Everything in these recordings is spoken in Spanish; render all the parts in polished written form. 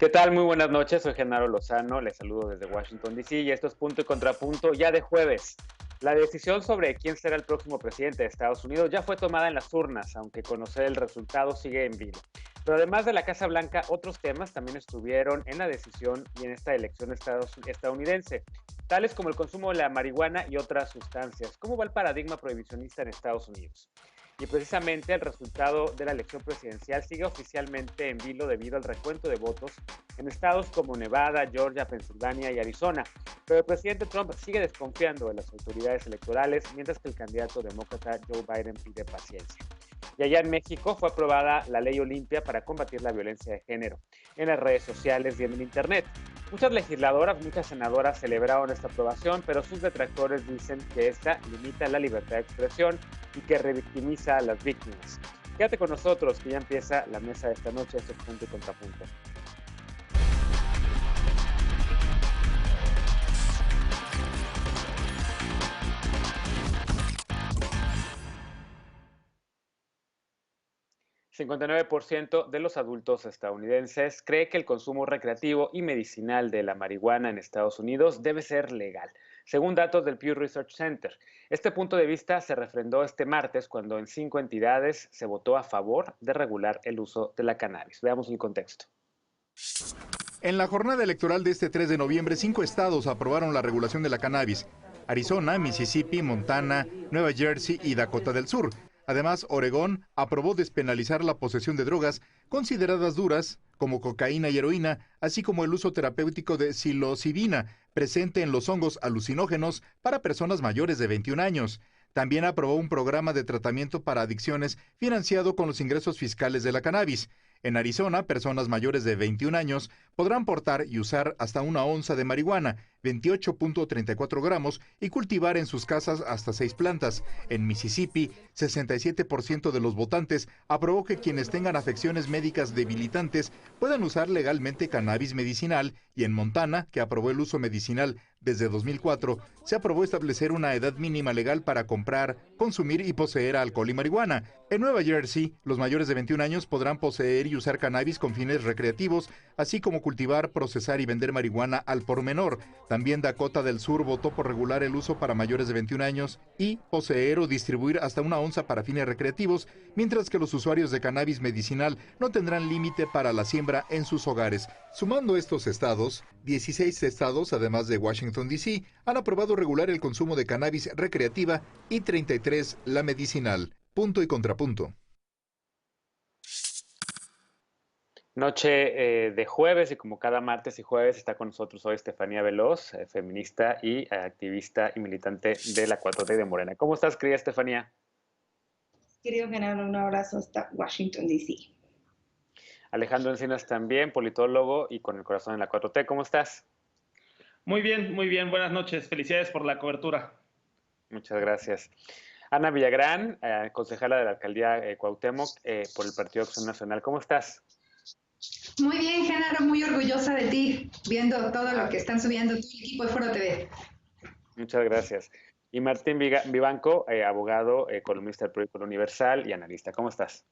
¿Qué tal? Muy buenas noches, soy Genaro Lozano, les saludo desde Washington, D.C. y esto es Punto y Contrapunto ya de jueves. La decisión sobre quién será el próximo presidente de Estados Unidos ya fue tomada en las urnas, aunque conocer el resultado sigue en vilo. Pero además de la Casa Blanca, otros temas también estuvieron en la decisión y en esta elección estadounidense, tales como el consumo de la marihuana y otras sustancias. ¿Cómo va el paradigma prohibicionista en Estados Unidos? Y precisamente el resultado de la elección presidencial sigue oficialmente en vilo debido al recuento de votos en estados como Nevada, Georgia, Pensilvania y Arizona. Pero el presidente Trump sigue desconfiando de las autoridades electorales, mientras que el candidato demócrata Joe Biden pide paciencia. Y allá en México fue aprobada la ley Olimpia para combatir la violencia de género en las redes sociales y en el Internet. Muchas legisladoras, muchas senadoras celebraron esta aprobación, pero sus detractores dicen que esta limita la libertad de expresión y que revictimiza a las víctimas. Quédate con nosotros, que ya empieza la mesa de esta noche, esto es Punto y Contrapunto. 59% de los adultos estadounidenses cree que el consumo recreativo y medicinal de la marihuana en Estados Unidos debe ser legal, según datos del Pew Research Center. Este punto de vista se refrendó este martes cuando en 5 entidades se votó a favor de regular el uso de la cannabis. Veamos el contexto. En la jornada electoral de este 3 de noviembre, 5 estados aprobaron la regulación de la cannabis: Arizona, Mississippi, Montana, Nueva Jersey y Dakota del Sur. Además, Oregón aprobó despenalizar la posesión de drogas consideradas duras, como cocaína y heroína, así como el uso terapéutico de psilocibina, presente en los hongos alucinógenos para personas mayores de 21 años. También aprobó un programa de tratamiento para adicciones financiado con los ingresos fiscales de la cannabis. En Arizona, personas mayores de 21 años podrán portar y usar hasta una onza de marihuana, 28.34 gramos, y cultivar en sus casas hasta 6 plantas. En Mississippi, 67% de los votantes aprobó que quienes tengan afecciones médicas debilitantes puedan usar legalmente cannabis medicinal, y en Montana, que aprobó el uso medicinal desde 2004, se aprobó establecer una edad mínima legal para comprar, consumir y poseer alcohol y marihuana. En Nueva Jersey, los mayores de 21 años podrán poseer y usar cannabis con fines recreativos, así como cultivar, procesar y vender marihuana al por menor. También Dakota del Sur votó por regular el uso para mayores de 21 años y poseer o distribuir hasta una onza para fines recreativos, mientras que los usuarios de cannabis medicinal no tendrán límite para la siembra en sus hogares. Sumando estos estados, 16 estados, además de Washington, D.C., han aprobado regular el consumo de cannabis recreativa y 33 la medicinal. Punto y contrapunto. Noche de jueves y como cada martes y jueves está con nosotros hoy Estefanía Veloz, feminista y activista y militante de la 4T de Morena. ¿Cómo estás, querida Estefanía? Querido Genaro, un abrazo hasta Washington, D.C. Alejandro Encinas también, politólogo y con el corazón en la 4T. ¿Cómo estás? Muy bien, muy bien. Buenas noches. Felicidades por la cobertura. Muchas gracias. Ana Villagrán, concejala de la alcaldía Cuauhtémoc por el Partido Acción Nacional. ¿Cómo estás? Muy bien, Genaro, muy orgullosa de ti, viendo todo lo que están subiendo tu equipo de Foro TV. Muchas gracias. Y Martín Vivanco, abogado, columnista del periódico El Universal y analista. ¿Cómo estás?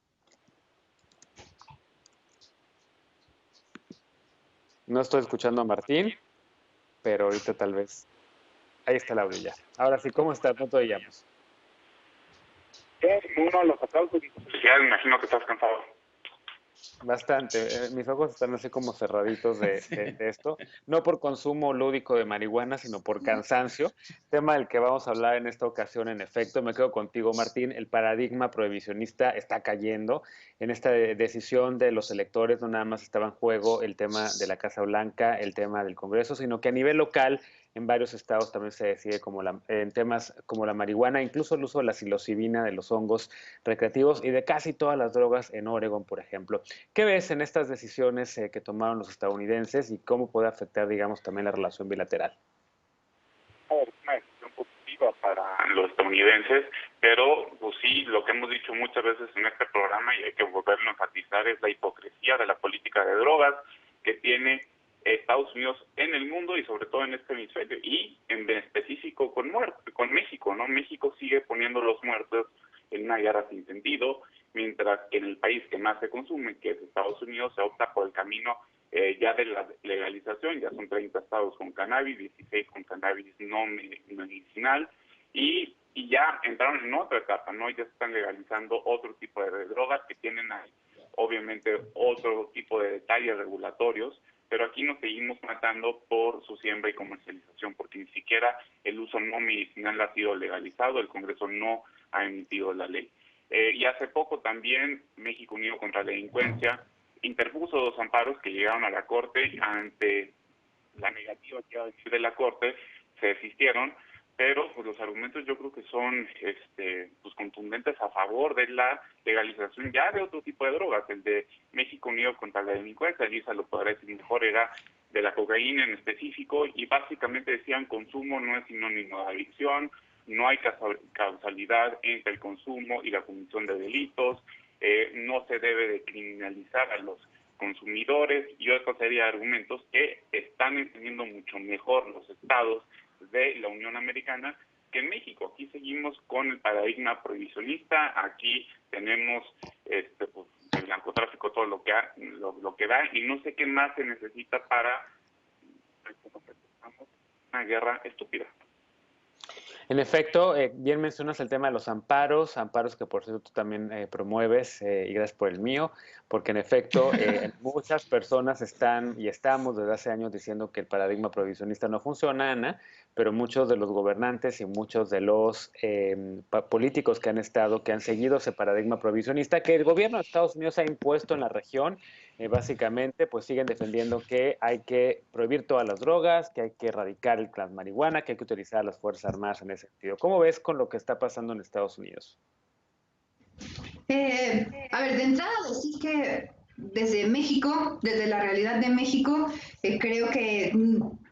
No estoy escuchando a Martín, pero ahorita tal vez. Ahí está la ya. Ahora sí, ¿cómo estás? No te oíamos. Uno de los aplausos. Ya me imagino que estás cansado. Bastante. Mis ojos están así como cerraditos de esto. No por consumo lúdico de marihuana, sino por cansancio. Tema del que vamos a hablar en esta ocasión, en efecto. Me quedo contigo, Martín. El paradigma prohibicionista está cayendo. En esta decisión de los electores no nada más estaba en juego el tema de la Casa Blanca, el tema del Congreso, sino que a nivel local, en varios estados también se decide en temas como la marihuana, incluso el uso de la psilocibina, de los hongos recreativos y de casi todas las drogas en Oregon, por ejemplo. ¿Qué ves en estas decisiones que tomaron los estadounidenses y cómo puede afectar, digamos, también la relación bilateral? Es una decisión positiva para los estadounidenses, pero pues sí, lo que hemos dicho muchas veces en este programa y hay que volverlo a enfatizar es la hipocresía de la política de drogas que tiene Estados Unidos en el mundo y sobre todo en este hemisferio y en específico con México, ¿no? México sigue poniendo los muertos en una guerra sin sentido, mientras que en el país que más se consume, que es Estados Unidos, se opta por el camino ya de la legalización, ya son 30 estados con cannabis, 16 con cannabis no medicinal, y ya entraron en otra etapa, ¿no? Ya se están legalizando otro tipo de drogas que tienen ahí, obviamente, otro tipo de detalles regulatorios, pero aquí nos seguimos matando por su siembra y comercialización, porque ni siquiera el uso no medicinal ha sido legalizado, el Congreso no ha emitido la ley. Y hace poco también México Unido contra la Delincuencia interpuso 2 amparos que llegaron a la Corte. Ante la negativa que iba a decir de la Corte, se desistieron, pero pues los argumentos yo creo que son pues contundentes a favor de la legalización ya de otro tipo de drogas. El de México Unido contra la Delincuencia, Elisa lo podrá decir mejor, era de la cocaína en específico, y básicamente decían: consumo no es sinónimo de adicción, no hay causalidad entre el consumo y la comisión de delitos, no se debe de criminalizar a los consumidores, y otra serie de argumentos que están entendiendo mucho mejor los estados de la Unión Americana que en México. Aquí seguimos con el paradigma prohibicionista, aquí tenemos pues, el narcotráfico, todo lo que da, y no sé qué más se necesita para una guerra estúpida. En efecto, bien mencionas el tema de los amparos que por cierto tú también promueves, y gracias por el mío, porque en efecto muchas personas estamos desde hace años diciendo que el paradigma prohibicionista no funciona, Ana, pero muchos de los gobernantes y muchos de los políticos que han seguido ese paradigma prohibicionista que el gobierno de Estados Unidos ha impuesto en la región, básicamente pues siguen defendiendo que hay que prohibir todas las drogas, que hay que erradicar el clan marihuana, que hay que utilizar a las Fuerzas Armadas en ese sentido. ¿Cómo ves con lo que está pasando en Estados Unidos? A ver, de entrada decir que desde México, desde la realidad de México, creo que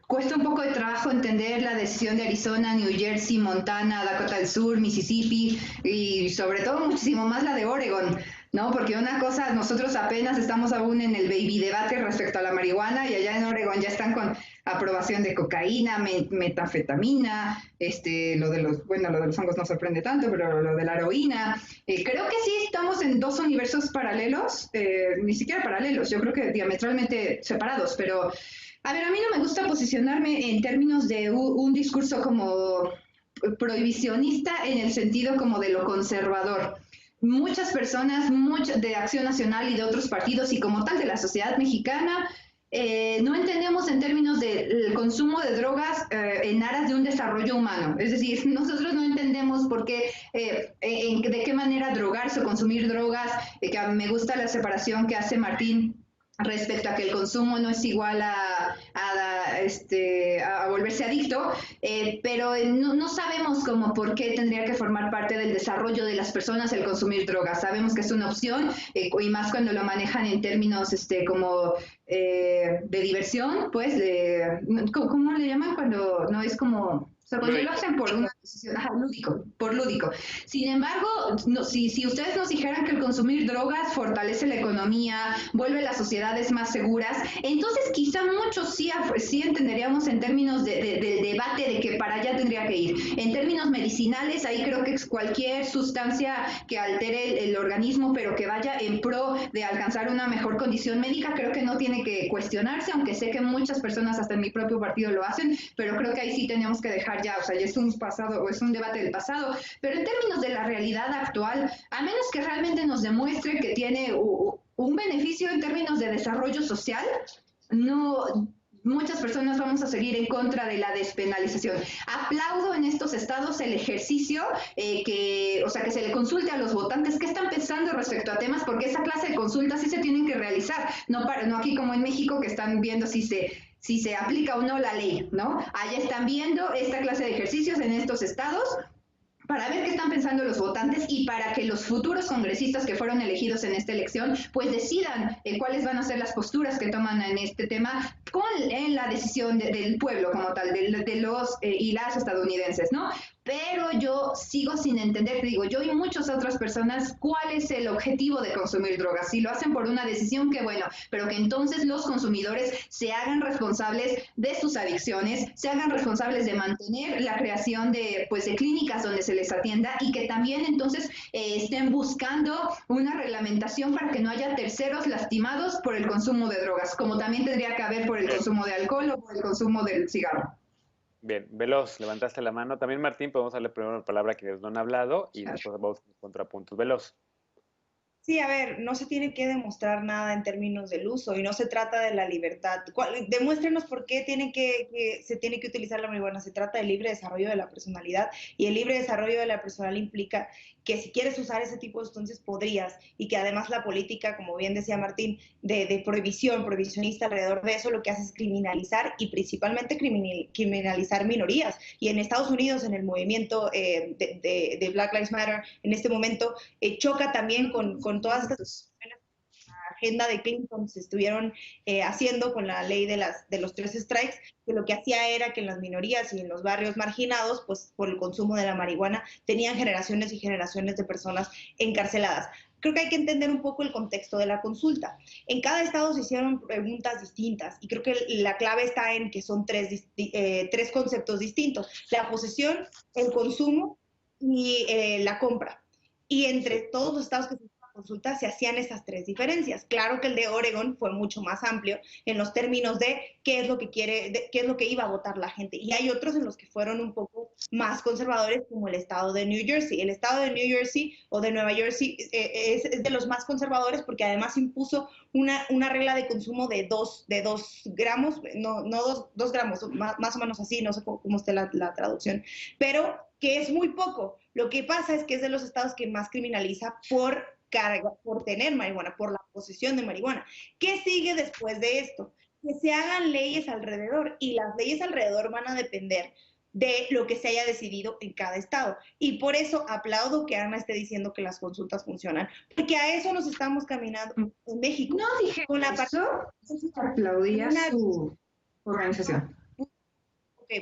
cuesta un poco de trabajo entender la decisión de Arizona, New Jersey, Montana, Dakota del Sur, Mississippi y sobre todo muchísimo más la de Oregon, ¿no? Porque una cosa, nosotros apenas estamos aún en el baby debate respecto a la marihuana, y allá en Oregon ya están con aprobación de cocaína, metanfetamina, lo de los hongos no sorprende tanto, pero lo de la heroína. Creo que sí estamos en 2 universos paralelos, ni siquiera paralelos, yo creo que diametralmente separados, pero a ver, a mí no me gusta posicionarme en términos de un discurso como prohibicionista en el sentido como de lo conservador. Muchas personas, de Acción Nacional y de otros partidos y como tal de la sociedad mexicana, no entendemos en términos del consumo de drogas en aras de un desarrollo humano. Es decir, nosotros no entendemos por qué, de qué manera drogarse o consumir drogas, que me gusta la separación que hace Martín respecto a que el consumo no es igual a volverse adicto, pero no sabemos como por qué tendría que formar parte del desarrollo de las personas el consumir drogas. Sabemos que es una opción, y más cuando lo manejan en términos como de diversión, pues, ¿cómo le llaman cuando no es como... O sea, cuando lo hacen por una decisión, lúdico. Sin embargo, si ustedes nos dijeran que el consumir drogas fortalece la economía, vuelve las sociedades más seguras, entonces quizá muchos sí entenderíamos en términos del debate de que para allá tendría que ir. En términos medicinales, ahí creo que cualquier sustancia que altere el organismo, pero que vaya en pro de alcanzar una mejor condición médica, creo que no tiene que cuestionarse, aunque sé que muchas personas hasta en mi propio partido lo hacen, pero creo que ahí sí tenemos que dejar ya, o sea, ya es un pasado, o es un debate del pasado, pero en términos de la realidad actual, a menos que realmente nos demuestre que tiene un beneficio en términos de desarrollo social, muchas personas vamos a seguir en contra de la despenalización. Aplaudo en estos estados el ejercicio, que se le consulte a los votantes qué están pensando respecto a temas, porque esa clase de consultas sí se tienen que realizar, no aquí como en México, que están viendo si se aplica o no la ley, ¿no? Allá están viendo esta clase de ejercicios en estos estados para ver qué están pensando los votantes y para que los futuros congresistas que fueron elegidos en esta elección pues decidan cuáles van a ser las posturas que toman en este tema, en la decisión del pueblo como tal, de los y las estadounidenses, ¿no? Pero yo sigo sin entender, te digo, yo y muchas otras personas, cuál es el objetivo de consumir drogas. Si lo hacen por una decisión, que bueno, pero que entonces los consumidores se hagan responsables de sus adicciones, se hagan responsables de mantener la creación de, pues, de clínicas donde se les atienda y que también entonces estén buscando una reglamentación para que no haya terceros lastimados por el consumo de drogas, como también tendría que haber por el consumo de alcohol o por el consumo del cigarro. Bien, Veloz, levantaste la mano. También Martín, podemos darle primero la palabra a quienes no han hablado y después vamos con contrapuntos. Veloz. Sí, a ver, no se tiene que demostrar nada en términos del uso y no se trata de la libertad. Demuéstrenos por qué se tiene que utilizar la marihuana. Se trata del libre desarrollo de la personalidad y el libre desarrollo de la personalidad implica que si quieres usar ese tipo de sustancias podrías y que además la política, como bien decía Martín, de prohibicionista alrededor de eso, lo que hace es criminalizar y principalmente criminalizar minorías. Y en Estados Unidos, en el movimiento de Black Lives Matter, en este momento, choca también con todas estas agenda de Clinton se estuvieron haciendo con la ley de los 3 strikes, que lo que hacía era que en las minorías y en los barrios marginados, pues por el consumo de la marihuana, tenían generaciones y generaciones de personas encarceladas. Creo que hay que entender un poco el contexto de la consulta. En cada estado se hicieron preguntas distintas y creo que la clave está en que son tres conceptos distintos: la posesión, el consumo y la compra. Y entre todos los estados que se consulta se hacían esas 3 diferencias. Claro que el de Oregon fue mucho más amplio en los términos de qué es lo que qué es lo que iba a votar la gente. Y hay otros en los que fueron un poco más conservadores, como el estado de New Jersey. El estado de New Jersey o de Nueva Jersey es de los más conservadores porque además impuso una regla de consumo de 2 gramos, no 2 gramos, más o menos así, no sé cómo esté la traducción, pero que es muy poco. Lo que pasa es que es de los estados que más criminaliza por tener marihuana, por la posesión de marihuana. ¿Qué sigue después de esto? Que se hagan leyes alrededor y las leyes alrededor van a depender de lo que se haya decidido en cada estado. Y por eso aplaudo que Ana esté diciendo que las consultas funcionan, porque a eso nos estamos caminando en México. No dije con eso, aplaudía su organización.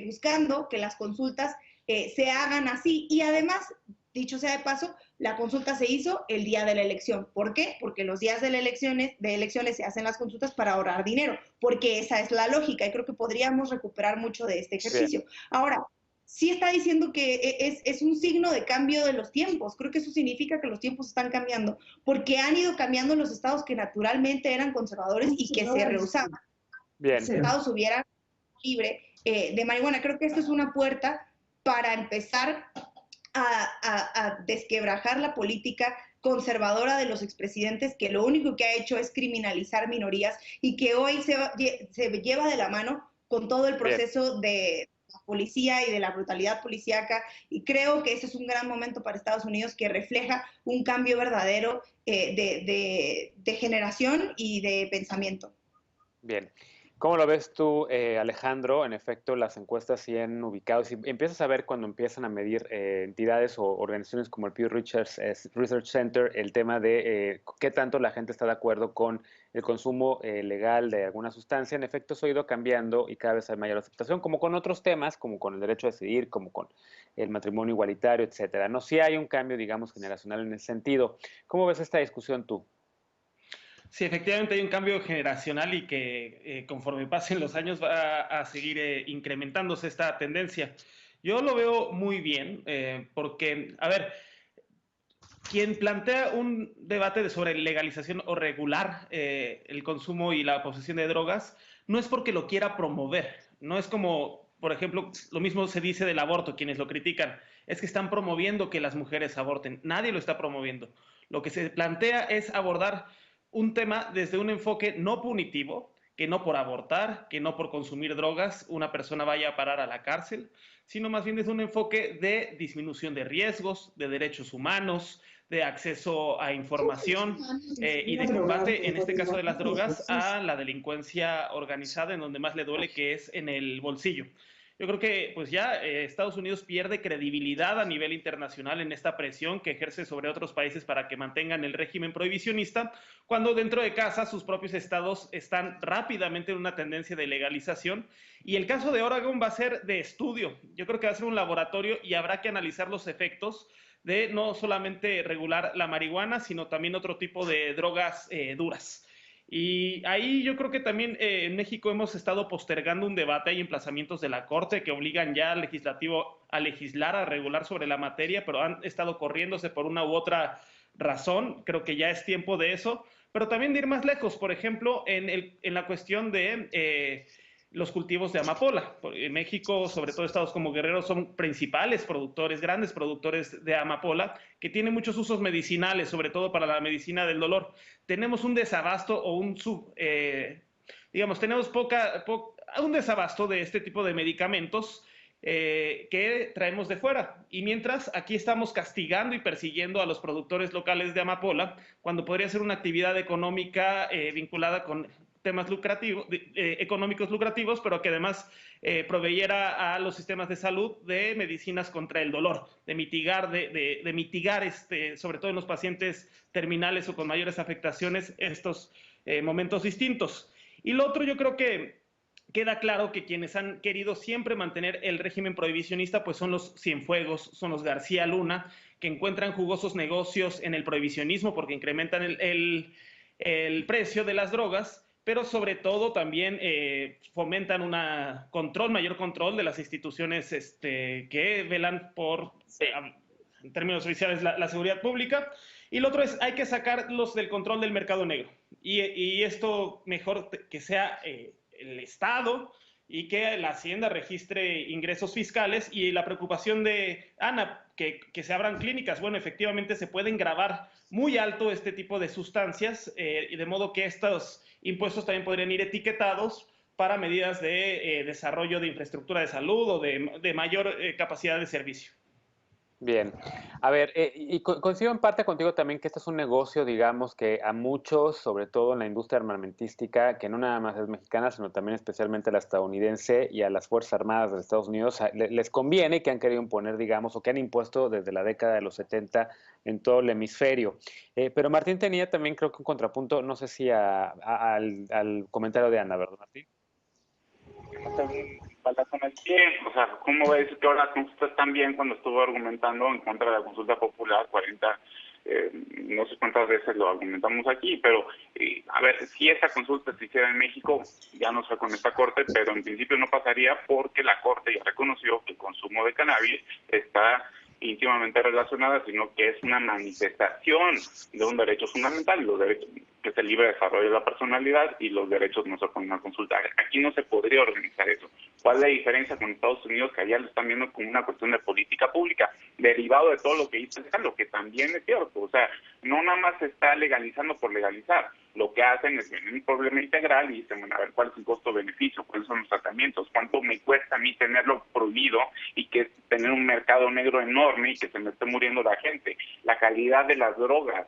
Buscando que las consultas se hagan así y además, dicho sea de paso, la consulta se hizo el día de la elección. ¿Por qué? Porque los días de elecciones se hacen las consultas para ahorrar dinero, porque esa es la lógica y creo que podríamos recuperar mucho de este ejercicio. Bien. Ahora, sí está diciendo que es un signo de cambio de los tiempos. Creo que eso significa que los tiempos están cambiando, porque han ido cambiando los estados que naturalmente eran conservadores y que se rehusaban. Bien. Los estados hubieran libre de marihuana. Creo que esto es una puerta para empezar a desquebrajar la política conservadora de los expresidentes, que lo único que ha hecho es criminalizar minorías y que hoy se lleva de la mano con todo el proceso de la policía y de la brutalidad policíaca, y creo que ese es un gran momento para Estados Unidos que refleja un cambio verdadero de generación y de pensamiento. Bien. ¿Cómo lo ves tú, Alejandro? En efecto, las encuestas sí han ubicado. Si empiezas a ver cuando empiezan a medir entidades o organizaciones como el Pew Research Center el tema de qué tanto la gente está de acuerdo con el consumo legal de alguna sustancia, en efecto eso ha ido cambiando y cada vez hay mayor aceptación, como con otros temas, como con el derecho a decidir, como con el matrimonio igualitario, etcétera. No, sí hay un cambio, digamos, generacional en ese sentido. ¿Cómo ves esta discusión tú? Sí, efectivamente hay un cambio generacional y que conforme pasen los años va a seguir incrementándose esta tendencia. Yo lo veo muy bien porque, a ver, quien plantea un debate sobre legalización o regular el consumo y la posesión de drogas no es porque lo quiera promover, no es como, por ejemplo, lo mismo se dice del aborto, quienes lo critican, es que están promoviendo que las mujeres aborten, nadie lo está promoviendo. Lo que se plantea es abordar un tema desde un enfoque no punitivo, que no por abortar, que no por consumir drogas una persona vaya a parar a la cárcel, sino más bien desde un enfoque de disminución de riesgos, de derechos humanos, de acceso a información y de combate, en este caso de las drogas, a la delincuencia organizada, en donde más le duele, que es en el bolsillo. yo creo que pues ya Estados Unidos pierde credibilidad a nivel internacional en esta presión que ejerce sobre otros países para que mantengan el régimen prohibicionista, cuando dentro de casa sus propios estados están rápidamente en una tendencia de legalización. Y el caso de Oregon va a ser de estudio. Yo creo que va a ser un laboratorio y habrá que analizar los efectos de no solamente regular la marihuana, sino también otro tipo de drogas duras. Y ahí yo creo que también en México hemos estado postergando un debate, hay emplazamientos de la Corte que obligan ya al legislativo a legislar, a regular sobre la materia, pero han estado corriéndose por una u otra razón. Creo que ya es tiempo de eso, pero también de ir más lejos, por ejemplo, en la cuestión de los cultivos de amapola. En México, sobre todo estados como Guerrero, son principales productores, grandes productores de amapola, que tienen muchos usos medicinales, sobre todo para la medicina del dolor. Tenemos un desabasto o tenemos un desabasto de este tipo de medicamentos que traemos de fuera. Y mientras, aquí estamos castigando y persiguiendo a los productores locales de amapola, cuando podría ser una actividad económica vinculada con temas económicos lucrativos, pero que además proveyera a los sistemas de salud de medicinas contra el dolor, de mitigar, sobre todo en los pacientes terminales o con mayores afectaciones, estos momentos distintos. Y lo otro, yo creo que queda claro que quienes han querido siempre mantener el régimen prohibicionista, pues son los Cienfuegos, son los García Luna, que encuentran jugosos negocios en el prohibicionismo porque incrementan el precio de las drogas, pero sobre todo también fomentan mayor control de las instituciones que velan por, en términos oficiales, la seguridad pública. Y lo otro es, hay que sacarlos del control del mercado negro. Y esto mejor que sea el Estado y que la Hacienda registre ingresos fiscales. Y la preocupación de Ana, que se abran clínicas. Bueno, efectivamente se pueden gravar muy alto este tipo de sustancias, y de modo que estos impuestos también podrían ir etiquetados para medidas de desarrollo de infraestructura de salud o de mayor capacidad de servicio. Bien. A ver, y coincido en parte contigo también que este es un negocio, digamos, que a muchos, sobre todo en la industria armamentística, que no nada más es mexicana, sino también especialmente la estadounidense y a las Fuerzas Armadas de Estados Unidos, les conviene, que han querido imponer, digamos, o que han impuesto desde la década de los 70 en todo el hemisferio. Pero Martín tenía también, creo que un contrapunto, no sé si al comentario de Ana, ¿verdad, Martín? Con el pie, o sea, ¿cómo ves que ahora las consultas están bien cuando estuvo argumentando en contra de la consulta popular 40, no sé cuántas veces lo argumentamos aquí, pero a ver, si esa consulta se hiciera en México, ya no sé con esta corte, pero en principio no pasaría porque la corte ya reconoció que el consumo de cannabis está íntimamente relacionada, sino que es una manifestación de un derecho fundamental, los derechos, que es el libre desarrollo de la personalidad, y los derechos no se ponen a consultar. Aquí no se podría organizar eso. ¿Cuál es la diferencia con Estados Unidos, que allá lo están viendo como una cuestión de política pública, derivado de todo lo que hizo lo que también es cierto? O sea, no nada más se está legalizando por legalizar. Lo que hacen es ver un problema integral y dicen, bueno, a ver, ¿cuál es el costo-beneficio? ¿Cuáles son los tratamientos? ¿Cuánto me cuesta a mí tenerlo prohibido y que tener un mercado negro enorme y que se me esté muriendo la gente? La calidad de las drogas,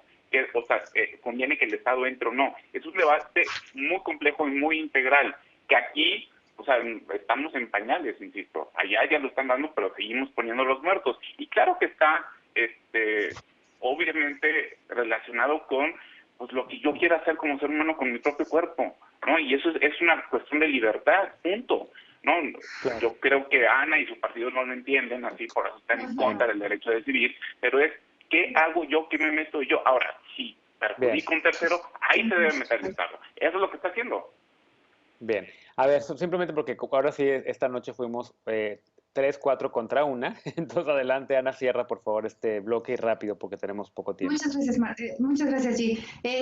o sea, conviene que el Estado entre o no. Es un debate muy complejo y muy integral, que aquí, o sea, estamos en pañales, insisto. Allá ya lo están dando, pero seguimos poniendo los muertos. Y claro que está, obviamente, relacionado con pues lo que yo quiera hacer como ser humano con mi propio cuerpo, ¿no? Y eso es una cuestión de libertad, punto, ¿no? Claro. Yo creo que Ana y su partido no lo entienden, así por eso están en contra del derecho a decidir, pero es, ¿qué hago yo? ¿Qué me meto yo? Ahora, si perjudico a un tercero, ahí se debe meter el Estado. Eso es lo que está haciendo. Bien. A ver, simplemente porque ahora sí, esta noche fuimos 3-4 contra 1. Entonces, adelante, Ana, cierra, por favor, este bloque y rápido, porque tenemos poco tiempo. Muchas gracias, G.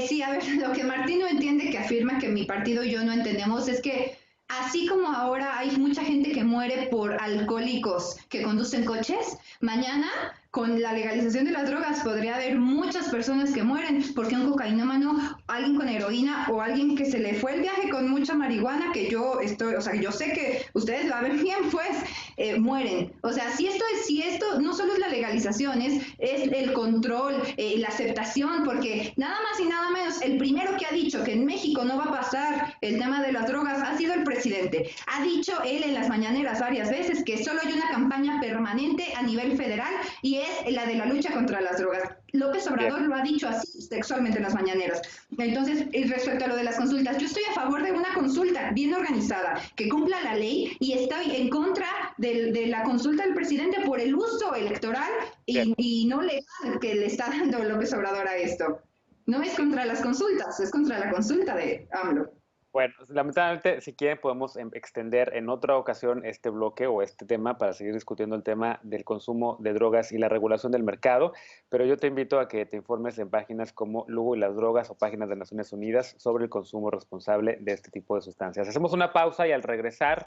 Sí, a ver, lo que Martín no entiende, que afirma que mi partido y yo no entendemos, es que así como ahora hay mucha gente que muere por alcohólicos que conducen coches, mañana con la legalización de las drogas podría haber muchas personas que mueren porque un cocainómano, alguien con heroína o alguien que se le fue el viaje con mucha marihuana, que yo estoy, o sea, yo sé que ustedes lo ven bien, pues, mueren. O sea, si esto no solo es la legalización, es el control, la aceptación, porque nada más y nada menos, el primero que ha dicho que en México no va a pasar el tema de las drogas ha sido el presidente. Ha dicho él en las mañaneras varias veces que solo hay una campaña permanente a nivel federal y es la de la lucha contra las drogas. López Obrador lo ha dicho así textualmente en las mañaneras. Entonces, respecto a lo de las consultas, yo estoy a favor de una consulta bien organizada, que cumpla la ley, y estoy en contra de la consulta del presidente por el uso electoral y no legal que le está dando López Obrador a esto. No es contra las consultas, es contra la consulta de AMLO. Bueno, lamentablemente, si quieren, podemos extender en otra ocasión este bloque o este tema para seguir discutiendo el tema del consumo de drogas y la regulación del mercado, pero yo te invito a que te informes en páginas como Lugo y las drogas o páginas de Naciones Unidas sobre el consumo responsable de este tipo de sustancias. Hacemos una pausa y al regresar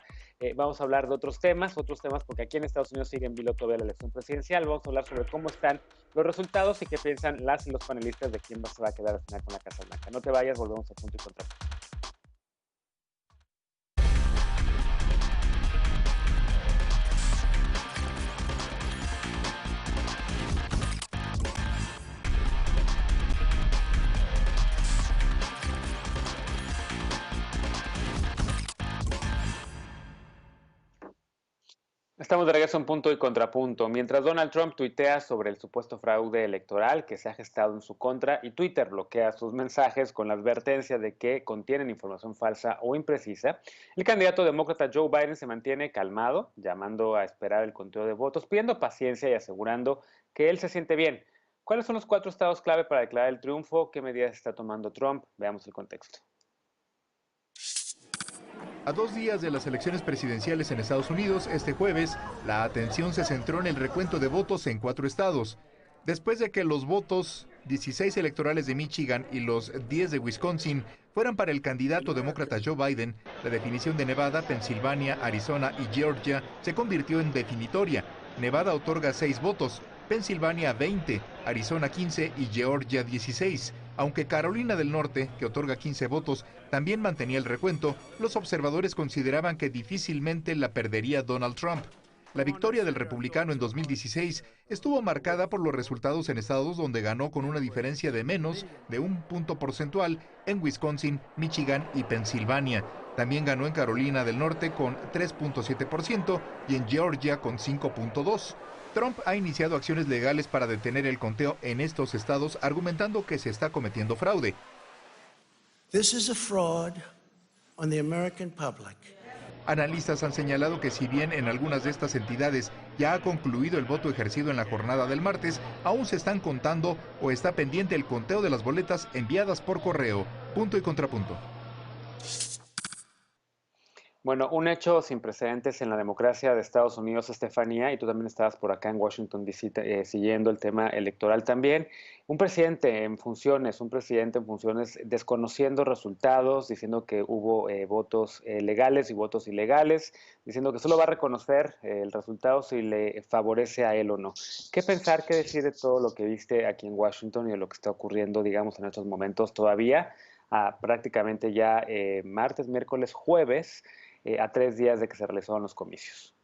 vamos a hablar de otros temas porque aquí en Estados Unidos sigue en vilo todavía la elección presidencial. Vamos a hablar sobre cómo están los resultados y qué piensan las y los panelistas de quién se va a quedar al final con la Casa Blanca. No te vayas, volvemos a Punto y Contrapunto. Estamos de regreso en Punto y Contrapunto. Mientras Donald Trump tuitea sobre el supuesto fraude electoral que se ha gestado en su contra y Twitter bloquea sus mensajes con la advertencia de que contienen información falsa o imprecisa, el candidato demócrata Joe Biden se mantiene calmado, llamando a esperar el conteo de votos, pidiendo paciencia y asegurando que él se siente bien. ¿Cuáles son los 4 estados clave para declarar el triunfo? ¿Qué medidas está tomando Trump? Veamos el contexto. A 2 días de las elecciones presidenciales en Estados Unidos, este jueves, la atención se centró en el recuento de votos en 4 estados. Después de que los votos 16 electorales de Michigan y los 10 de Wisconsin fueran para el candidato demócrata Joe Biden, la definición de Nevada, Pensilvania, Arizona y Georgia se convirtió en definitoria. Nevada otorga 6 votos, Pensilvania 20, Arizona 15 y Georgia 16. Aunque Carolina del Norte, que otorga 15 votos, también mantenía el recuento, los observadores consideraban que difícilmente la perdería Donald Trump. La victoria del republicano en 2016 estuvo marcada por los resultados en estados donde ganó con una diferencia de menos de 1 punto porcentual en Wisconsin, Michigan y Pensilvania. También ganó en Carolina del Norte con 3.7% y en Georgia con 5.2%. Trump ha iniciado acciones legales para detener el conteo en estos estados, argumentando que se está cometiendo fraude. This is a fraud on the American public. Analistas han señalado que si bien en algunas de estas entidades ya ha concluido el voto ejercido en la jornada del martes, aún se están contando o está pendiente el conteo de las boletas enviadas por correo. Punto y contrapunto. Bueno, un hecho sin precedentes en la democracia de Estados Unidos, Estefanía, y tú también estabas por acá en Washington, D.C., siguiendo el tema electoral también. Un presidente en funciones desconociendo resultados, diciendo que hubo votos legales y votos ilegales, diciendo que solo va a reconocer el resultado si le favorece a él o no. ¿Qué pensar, qué decir de todo lo que viste aquí en Washington y de lo que está ocurriendo, digamos, en estos momentos todavía, prácticamente ya martes, miércoles, jueves, a 3 días de que se realizaron los comicios?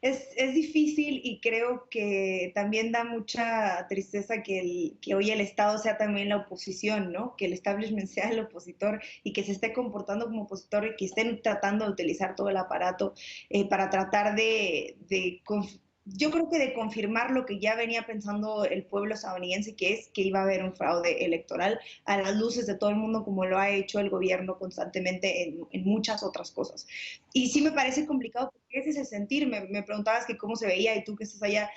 Es difícil y creo que también da mucha tristeza que hoy el Estado sea también la oposición, ¿no? Que el establishment sea el opositor y que se esté comportando como opositor y que estén tratando de utilizar todo el aparato para tratar yo creo que de confirmar lo que ya venía pensando el pueblo estadounidense, que es que iba a haber un fraude electoral a las luces de todo el mundo, como lo ha hecho el gobierno constantemente en muchas otras cosas. Y sí me parece complicado, porque ese es el sentir. Me preguntabas que cómo se veía, y tú que estás allá,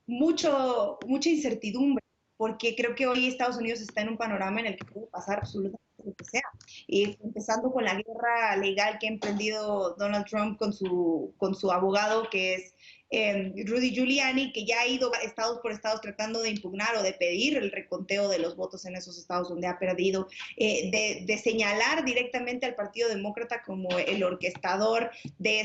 mucha incertidumbre, porque creo que hoy Estados Unidos está en un panorama en el que puede pasar absolutamente lo que sea. Y empezando con la guerra legal que ha emprendido Donald Trump con su abogado, que es Rudy Giuliani, que ya ha ido estados por estados tratando de impugnar o de pedir el reconteo de los votos en esos estados donde ha perdido, de señalar directamente al Partido Demócrata como el orquestador de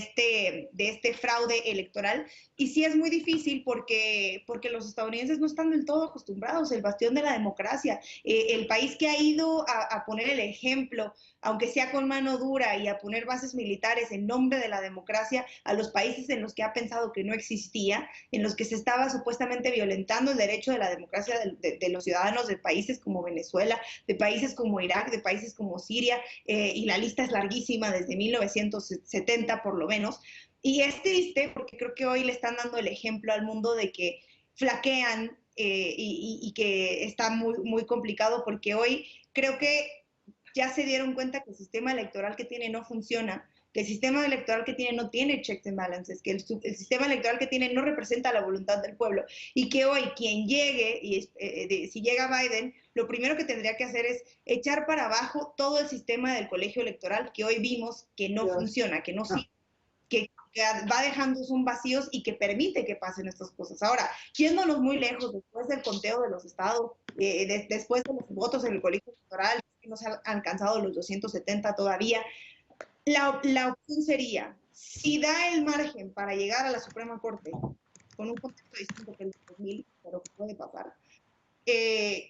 este fraude electoral. Y sí es muy difícil porque los estadounidenses no están del todo acostumbrados, el bastión de la democracia, el país que ha ido a poner el ejemplo, aunque sea con mano dura, y a poner bases militares en nombre de la democracia a los países en los que ha pensado que no existía, en los que se estaba supuestamente violentando el derecho de la democracia de los ciudadanos de países como Venezuela, de países como Irak, de países como Siria, y la lista es larguísima desde 1970 por lo menos. Y es triste porque creo que hoy le están dando el ejemplo al mundo de que flaquean, y que está muy, muy complicado, porque hoy creo que ya se dieron cuenta que el sistema electoral que tiene no funciona, que el sistema electoral que tiene no tiene checks and balances, que el sistema electoral que tiene no representa la voluntad del pueblo, y que hoy quien llegue, si llega Biden, lo primero que tendría que hacer es echar para abajo todo el sistema del colegio electoral que hoy vimos que no funciona, que no sirve, que va dejando son vacíos y que permite que pasen estas cosas. Ahora, yéndonos muy lejos, después del conteo de los estados, después de los votos en el colegio electoral, que no se han alcanzado los 270 todavía, la opción sería, si da el margen para llegar a la Suprema Corte, con un contexto distinto que el 2000, pero que puede pasar,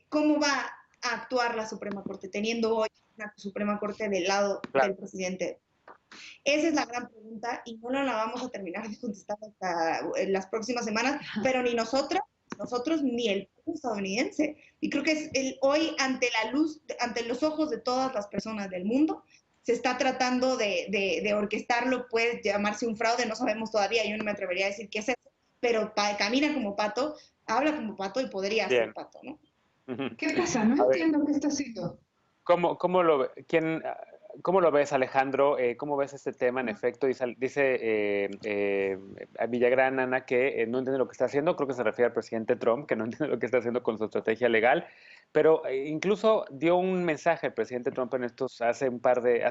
¿cómo va a actuar la Suprema Corte, teniendo hoy una Suprema Corte del lado del presidente? Esa es la gran pregunta y no la vamos a terminar de contestar hasta las próximas semanas, pero ni nosotros ni el pueblo estadounidense. Y creo que hoy, ante los ojos de todas las personas del mundo, se está tratando de orquestarlo, puede llamarse un fraude, no sabemos todavía, yo no me atrevería a decir qué es eso, pero camina como pato, habla como pato y podría ser pato, ¿no? ¿Qué pasa? No entiendo qué está haciendo. ¿Cómo lo ves, Alejandro? ¿Cómo ves este tema? En efecto, dice a Villagrán, Ana, que no entiende lo que está haciendo. Creo que se refiere al presidente Trump, que no entiende lo que está haciendo con su estrategia legal. Pero incluso dio un mensaje el presidente Trump hace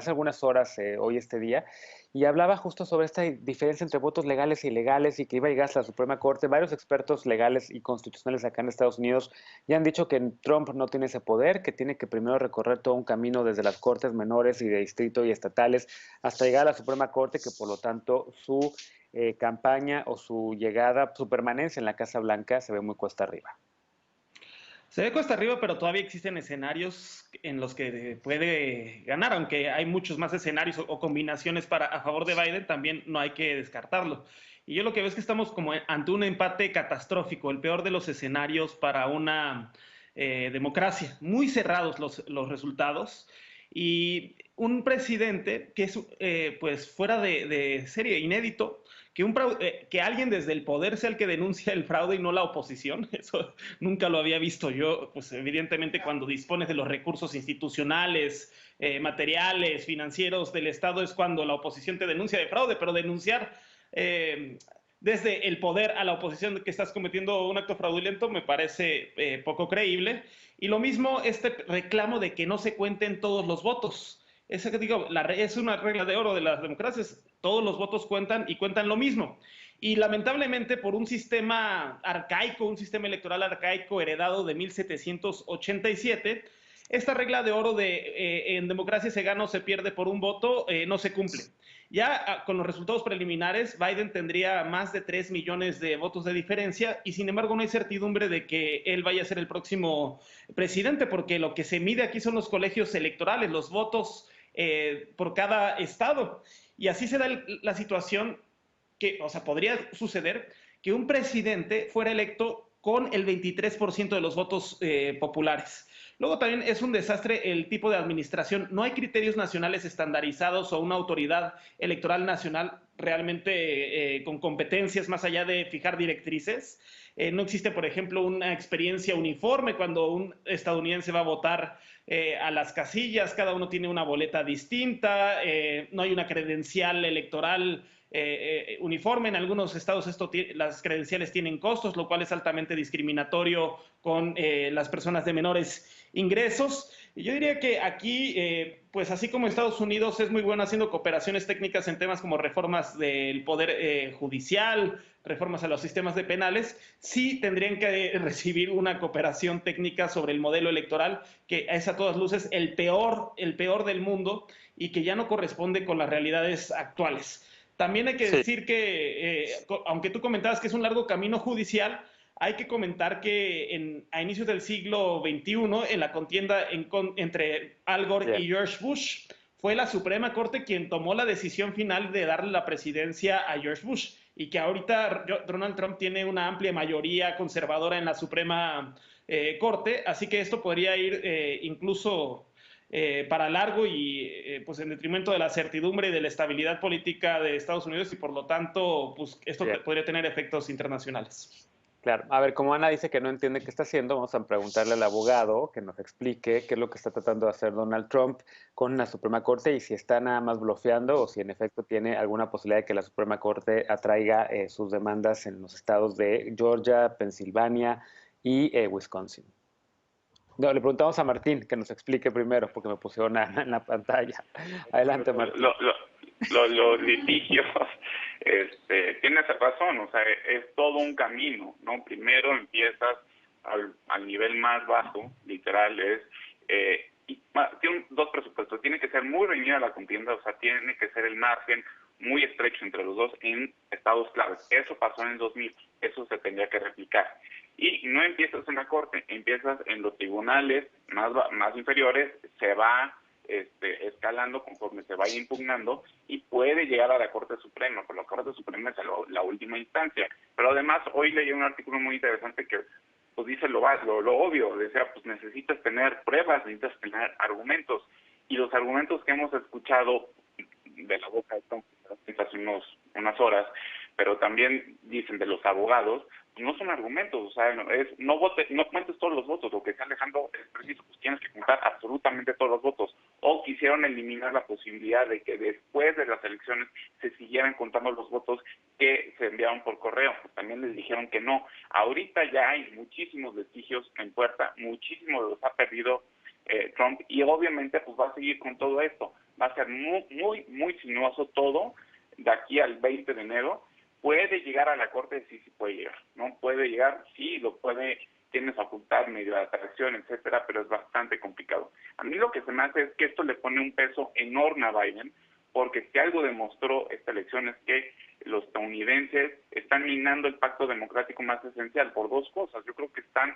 algunas horas, hoy este día, y hablaba justo sobre esta diferencia entre votos legales e ilegales, y que iba a llegar hasta la Suprema Corte. Varios expertos legales y constitucionales acá en Estados Unidos ya han dicho que Trump no tiene ese poder, que tiene que primero recorrer todo un camino desde las cortes menores y de distrito y estatales hasta llegar a la Suprema Corte, que por lo tanto su campaña o su llegada, su permanencia en la Casa Blanca se ve muy cuesta arriba. Se ve cuesta arriba, pero todavía existen escenarios en los que puede ganar, aunque hay muchos más escenarios o combinaciones a favor de Biden, también no hay que descartarlo. Y yo lo que veo es que estamos como ante un empate catastrófico, el peor de los escenarios para una democracia. Muy cerrados los resultados, y un presidente que es pues fuera de serie, inédito, que alguien desde el poder sea el que denuncia el fraude y no la oposición. Eso nunca lo había visto yo. Pues evidentemente cuando dispones de los recursos institucionales, materiales, financieros del Estado, es cuando la oposición te denuncia de fraude, pero denunciar desde el poder a la oposición que estás cometiendo un acto fraudulento me parece poco creíble. Y lo mismo este reclamo de que no se cuenten todos los votos. Es una regla de oro de las democracias. Todos los votos cuentan y cuentan lo mismo. Y lamentablemente por un sistema arcaico, un sistema electoral arcaico heredado de 1787, esta regla de oro de en democracia se gana o se pierde por un voto no se cumple. Ya con los resultados preliminares, Biden tendría más de 3 millones de votos de diferencia, y sin embargo no hay certidumbre de que él vaya a ser el próximo presidente, porque lo que se mide aquí son los colegios electorales, los votos por cada estado. Y así se da la situación que, o sea, podría suceder que un presidente fuera electo con el 23% de los votos populares. Luego también es un desastre el tipo de administración. No hay criterios nacionales estandarizados o una autoridad electoral nacional realmente con competencias más allá de fijar directrices. No existe, por ejemplo, una experiencia uniforme cuando un estadounidense va a votar a las casillas. Cada uno tiene una boleta distinta. No hay una credencial electoral uniforme. En algunos estados las credenciales tienen costos, lo cual es altamente discriminatorio con las personas de menores ingresos. Y yo diría que aquí, pues así como Estados Unidos es muy bueno haciendo cooperaciones técnicas en temas como reformas del poder judicial, reformas a los sistemas de penales, sí tendrían que recibir una cooperación técnica sobre el modelo electoral, que es a todas luces el peor del mundo y que ya no corresponde con las realidades actuales. También hay que decir que, aunque tú comentabas que es un largo camino judicial, hay que comentar que a inicios del siglo XXI, en la contienda entre Al Gore y George Bush, fue la Suprema Corte quien tomó la decisión final de darle la presidencia a George Bush, y que ahorita Donald Trump tiene una amplia mayoría conservadora en la Suprema Corte, así que esto podría ir incluso para largo y pues en detrimento de la certidumbre y de la estabilidad política de Estados Unidos, y por lo tanto pues esto podría tener efectos internacionales. Claro, a ver, como Ana dice que no entiende qué está haciendo, vamos a preguntarle al abogado que nos explique qué es lo que está tratando de hacer Donald Trump con la Suprema Corte y si está nada más blofeando o si en efecto tiene alguna posibilidad de que la Suprema Corte atraiga sus demandas en los estados de Georgia, Pensilvania y Wisconsin. No, le preguntamos a Martín que nos explique primero, porque me pusieron en la pantalla. Adelante, Martín. Los litigios, tienes razón, o sea, es todo un camino, ¿no? Primero empiezas al nivel más bajo, literal, tiene dos presupuestos, tiene que ser muy reñida la contienda, o sea, tiene que ser el margen muy estrecho entre los dos en estados claves. Eso pasó en el 2000, eso se tendría que replicar. Y no empiezas en la corte, empiezas en los tribunales más inferiores, se va escalando conforme se vaya impugnando y puede llegar a la Corte Suprema, pero la Corte Suprema es la última instancia. Pero además, hoy leí un artículo muy interesante que pues dice lo obvio, decía, pues necesitas tener pruebas, necesitas tener argumentos, y los argumentos que hemos escuchado de la boca de Trump hace unas horas, pero también dicen de los abogados, no son argumentos, o sea, no cuentes todos los votos, lo que decía Alejandro es preciso, pues tienes que contar absolutamente todos los votos, o quisieron eliminar la posibilidad de que después de las elecciones se siguieran contando los votos que se enviaron por correo, pues también les dijeron que no. Ahorita ya hay muchísimos litigios en puerta, muchísimos los ha perdido Trump, y obviamente pues va a seguir con todo esto, va a ser muy, muy, muy sinuoso todo de aquí al 20 de enero, puede llegar a la corte, sí puede llegar, ¿no? Puede llegar, sí, tiene facultad, medio de atracción, etcétera, pero es bastante complicado. A mí lo que se me hace es que esto le pone un peso enorme a Biden, porque si algo demostró esta elección es que los estadounidenses están minando el pacto democrático más esencial por dos cosas. Yo creo que están,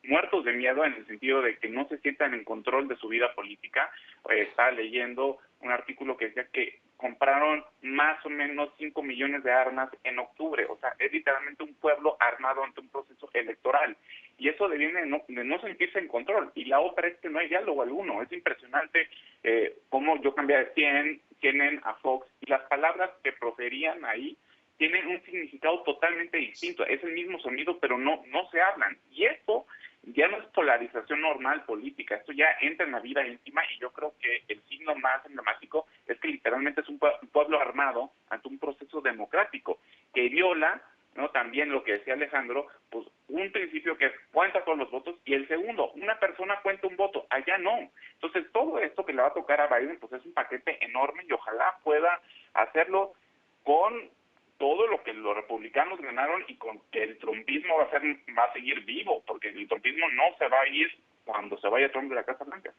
muertos de miedo en el sentido de que no se sientan en control de su vida política. Estaba leyendo un artículo que decía que compraron más o menos 5 millones de armas en octubre. O sea, es literalmente un pueblo armado ante un proceso electoral. Y eso deviene de no sentirse en control. Y la otra es que no hay diálogo alguno. Es impresionante cómo yo cambié de CNN a Fox, y las palabras que proferían ahí tienen un significado totalmente distinto. Es el mismo sonido, pero no se hablan. Y esto ya no es polarización normal política, esto ya entra en la vida íntima, y yo creo que el signo más emblemático es que literalmente es un pueblo armado ante un proceso democrático que viola, ¿no? También lo que decía Alejandro, pues un principio que es cuenta todos los votos, y el segundo, una persona cuenta un voto, allá no. Entonces todo esto que le va a tocar a Biden pues es un paquete enorme, y ojalá pueda hacerlo con todo lo que los republicanos ganaron, y con que el trumpismo va a seguir vivo, porque el trumpismo no se va a ir cuando se vaya Trump de la Casa Blanca.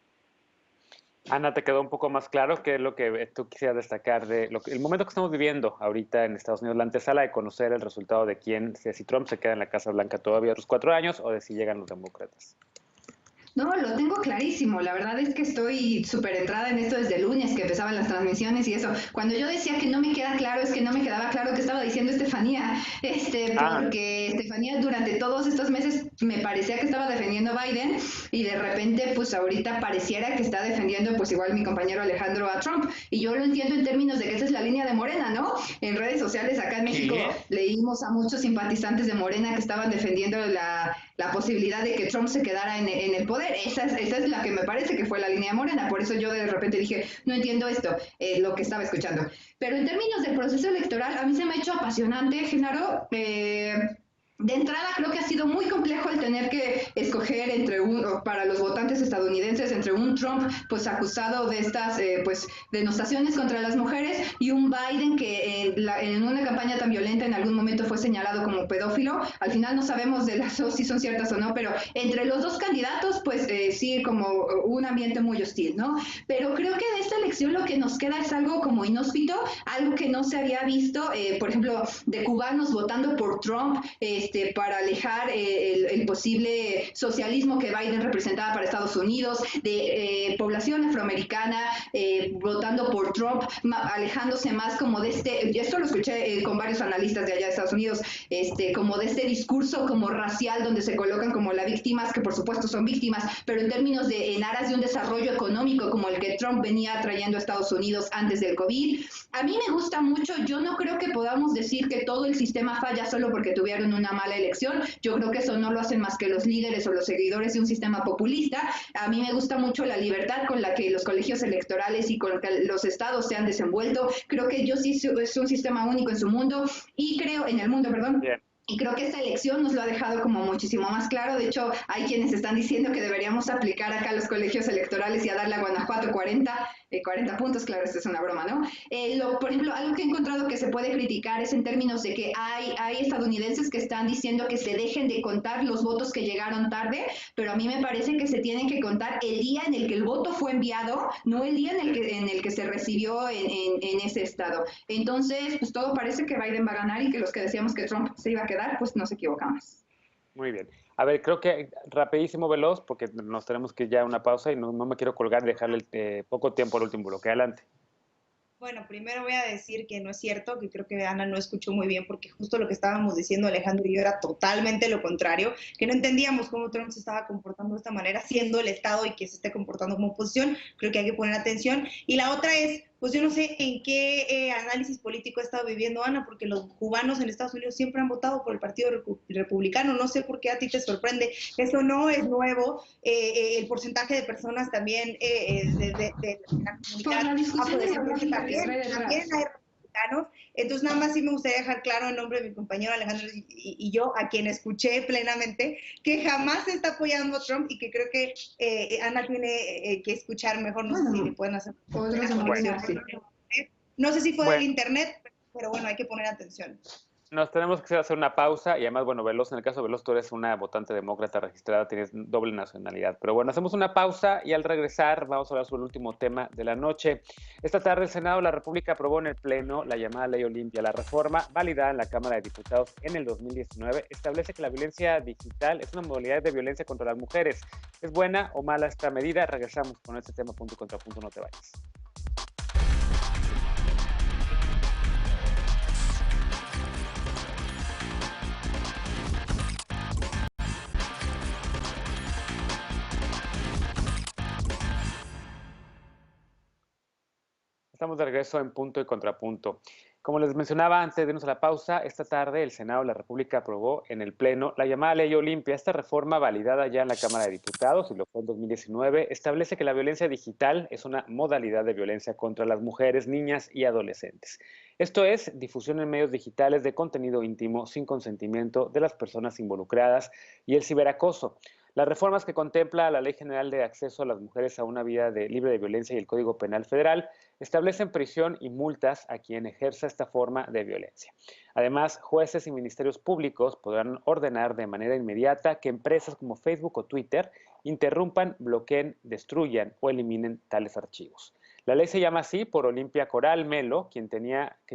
Ana, ¿te quedó un poco más claro qué es lo que tú quisieras destacar de el momento que estamos viviendo ahorita en Estados Unidos, la antesala de conocer el resultado de si Trump se queda en la Casa Blanca todavía otros 4 años o de si llegan los demócratas? No, lo tengo clarísimo. La verdad es que estoy súper entrada en esto desde el lunes que empezaban las transmisiones y eso. Cuando yo decía que no me queda claro, es que no me quedaba claro qué estaba diciendo Estefanía. Porque Estefanía durante todos estos meses me parecía que estaba defendiendo a Biden, y de repente pues ahorita pareciera que está defendiendo pues igual mi compañero Alejandro a Trump. Y yo lo entiendo en términos de que esa es la línea de Morena, ¿no? En redes sociales acá en México leímos a muchos simpatizantes de Morena que estaban defendiendo la posibilidad de que Trump se quedara en el poder. Esa es la que me parece que fue la línea Morena, por eso yo de repente dije, no entiendo esto, lo que estaba escuchando. Pero en términos del proceso electoral, a mí se me ha hecho apasionante, Genaro. De entrada creo que ha sido muy complejo el tener que escoger para los votantes estadounidenses, entre un Trump pues acusado de estas pues denostaciones contra las mujeres y un Biden que en una campaña tan violenta en algún momento fue señalado como pedófilo. Al final no sabemos de las dos si son ciertas o no, pero entre los dos candidatos pues sí como un ambiente muy hostil, ¿no? Pero creo que de esta elección lo que nos queda es algo como inhóspito, algo que no se había visto, por ejemplo, de cubanos votando por Trump, para alejar el posible socialismo que Biden representaba para Estados Unidos, de población afroamericana votando por Trump, alejándose más como de esto lo escuché con varios analistas de allá de Estados Unidos, como de este discurso como racial donde se colocan como las víctimas, que por supuesto son víctimas, pero en términos en aras de un desarrollo económico como el que Trump venía trayendo a Estados Unidos antes del COVID. A mí me gusta mucho, yo no creo que podamos decir que todo el sistema falla solo porque tuvieron una mala elección. Yo creo que eso no lo hacen más que los líderes o los seguidores de un sistema populista. A mí me gusta mucho la libertad con la que los colegios electorales y con que los estados se han desenvuelto. Creo que sí es un sistema único en su mundo y creo, en el mundo, perdón. Bien. Y creo que esta elección nos lo ha dejado como muchísimo más claro. De hecho, hay quienes están diciendo que deberíamos aplicar acá los colegios electorales y a darle a Guanajuato 40 puntos. Claro, esto es una broma, ¿no? Por ejemplo, algo que he encontrado que se puede criticar es en términos de que hay estadounidenses que están diciendo que se dejen de contar los votos que llegaron tarde, pero a mí me parece que se tienen que contar el día en el que el voto fue enviado, no el día en el que se recibió en ese estado. Entonces, pues todo parece que Biden va a ganar y que los que decíamos que Trump se iba a quedar, pues nos equivocamos. Muy bien. A ver, creo que rapidísimo, veloz, porque nos tenemos que ir ya a una pausa y no me quiero colgar y dejarle poco tiempo al último bloque. Adelante. Bueno, primero voy a decir que no es cierto, que creo que Ana no escuchó muy bien, porque justo lo que estábamos diciendo Alejandro y yo era totalmente lo contrario, que no entendíamos cómo Trump se estaba comportando de esta manera, siendo el Estado y que se esté comportando como oposición. Creo que hay que poner atención. Y la otra es, pues yo no sé en qué análisis político ha estado viviendo Ana, porque los cubanos en Estados Unidos siempre han votado por el Partido Republicano. No sé por qué a ti te sorprende. Eso no es nuevo. El porcentaje de personas también de la comunidad también hay republicanos. Entonces, nada más sí me gustaría dejar claro en nombre de mi compañero Alejandro y yo, a quien escuché plenamente, que jamás se está apoyando a Trump y que creo que Ana tiene que escuchar mejor. No sé si le pueden hacer no sé si fue del internet, pero bueno, hay que poner atención. Nos tenemos que hacer una pausa y además, bueno, Veloz, en el caso de Veloz, tú eres una votante demócrata registrada, tienes doble nacionalidad. Pero bueno, hacemos una pausa y al regresar vamos a hablar sobre el último tema de la noche. Esta tarde el Senado de la República aprobó en el Pleno la llamada Ley Olimpia. La reforma, validada en la Cámara de Diputados en el 2019, establece que la violencia digital es una modalidad de violencia contra las mujeres. ¿Es buena o mala esta medida? Regresamos con este tema punto y contrapunto, no te vayas. Estamos de regreso en Punto y Contrapunto. Como les mencionaba antes de irnos a la pausa, esta tarde el Senado de la República aprobó en el Pleno la llamada Ley Olimpia. Esta reforma, validada ya en la Cámara de Diputados y lo fue en 2019, establece que la violencia digital es una modalidad de violencia contra las mujeres, niñas y adolescentes. Esto es difusión en medios digitales de contenido íntimo sin consentimiento de las personas involucradas y el ciberacoso. Las reformas que contempla la Ley General de Acceso a las Mujeres a una Vida libre de Violencia y el Código Penal Federal establecen prisión y multas a quien ejerza esta forma de violencia. Además, jueces y ministerios públicos podrán ordenar de manera inmediata que empresas como Facebook o Twitter interrumpan, bloqueen, destruyan o eliminen tales archivos. La ley se llama así por Olimpia Coral Melo, quien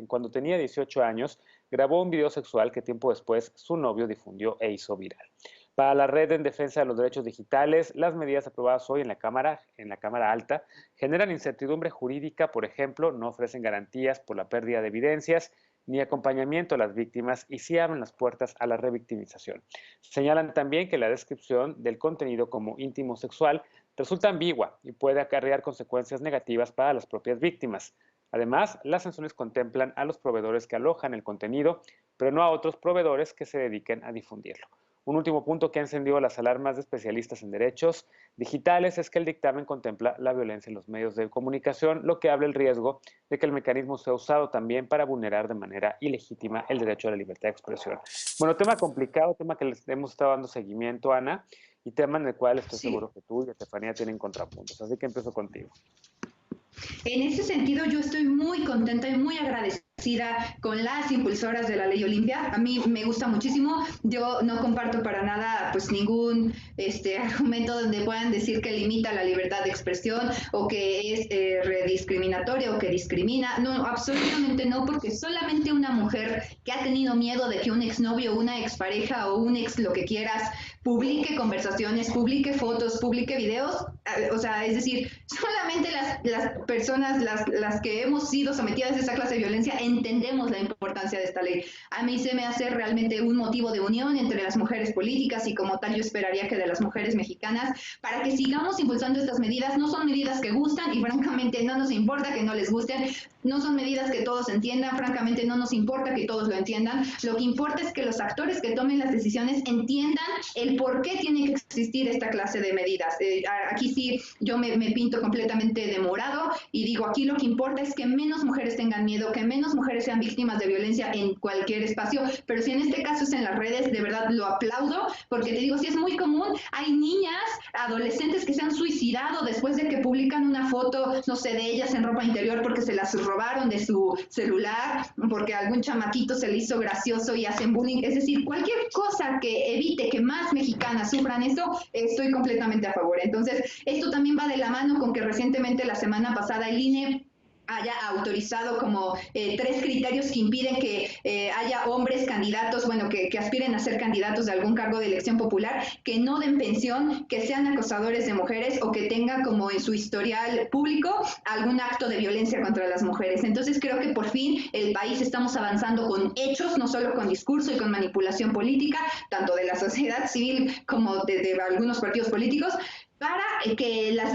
cuando tenía 18 años grabó un video sexual que tiempo después su novio difundió e hizo viral. Para la Red en Defensa de los Derechos Digitales, las medidas aprobadas hoy en la Cámara Alta generan incertidumbre jurídica. Por ejemplo, no ofrecen garantías por la pérdida de evidencias ni acompañamiento a las víctimas y sí abren las puertas a la revictimización. Señalan también que la descripción del contenido como íntimo sexual resulta ambigua y puede acarrear consecuencias negativas para las propias víctimas. Además, las sanciones contemplan a los proveedores que alojan el contenido, pero no a otros proveedores que se dediquen a difundirlo. Un último punto que ha encendido las alarmas de especialistas en derechos digitales es que el dictamen contempla la violencia en los medios de comunicación, lo que habla el riesgo de que el mecanismo sea usado también para vulnerar de manera ilegítima el derecho a la libertad de expresión. Bueno, tema complicado, tema que les hemos estado dando seguimiento, Ana, y tema en el cual estoy seguro que tú y Estefanía tienen contrapuntos. Así que empiezo contigo. En ese sentido, yo estoy muy contenta y muy agradecida con las impulsoras de la Ley Olimpia. A mí me gusta muchísimo. Yo no comparto para nada pues ningún argumento donde puedan decir que limita la libertad de expresión o que es rediscriminatorio o que discrimina. No, absolutamente no, porque solamente una mujer que ha tenido miedo de que un exnovio, una expareja o un ex lo que quieras publique conversaciones, publique fotos, publique videos, o sea, es decir, solamente las personas, las que hemos sido sometidas a esa clase de violencia, entendemos la importancia de esta ley. A mí se me hace realmente un motivo de unión entre las mujeres políticas y como tal yo esperaría que de las mujeres mexicanas, para que sigamos impulsando estas medidas. No son medidas que gustan y francamente no nos importa que no les gusten, no son medidas que todos entiendan, francamente no nos importa que todos lo entiendan. Lo que importa es que los actores que tomen las decisiones entiendan el por qué tiene que existir esta clase de medidas. Aquí sí yo me pinto completamente de morado y digo, aquí lo que importa es que menos mujeres tengan miedo, que menos mujeres sean víctimas de violencia en cualquier espacio, pero si en este caso es en las redes, de verdad lo aplaudo, porque te digo, sí es muy común, hay niñas, adolescentes que se han suicidado después de que publican una foto, no sé, de ellas en ropa interior porque se las robaron de su celular, porque algún chamaquito se le hizo gracioso y hacen bullying. Es decir, cualquier cosa que evite que más mexicanas sufran esto, estoy completamente a favor. Entonces, esto también va de la mano con que recientemente, la semana pasada, el INE haya autorizado como 3 criterios que impiden que haya hombres candidatos, bueno, que aspiren a ser candidatos de algún cargo de elección popular, que no den pensión, que sean acosadores de mujeres o que tengan como en su historial público algún acto de violencia contra las mujeres. Entonces creo que por fin el país estamos avanzando con hechos, no solo con discurso y con manipulación política, tanto de la sociedad civil como de algunos partidos políticos, para que las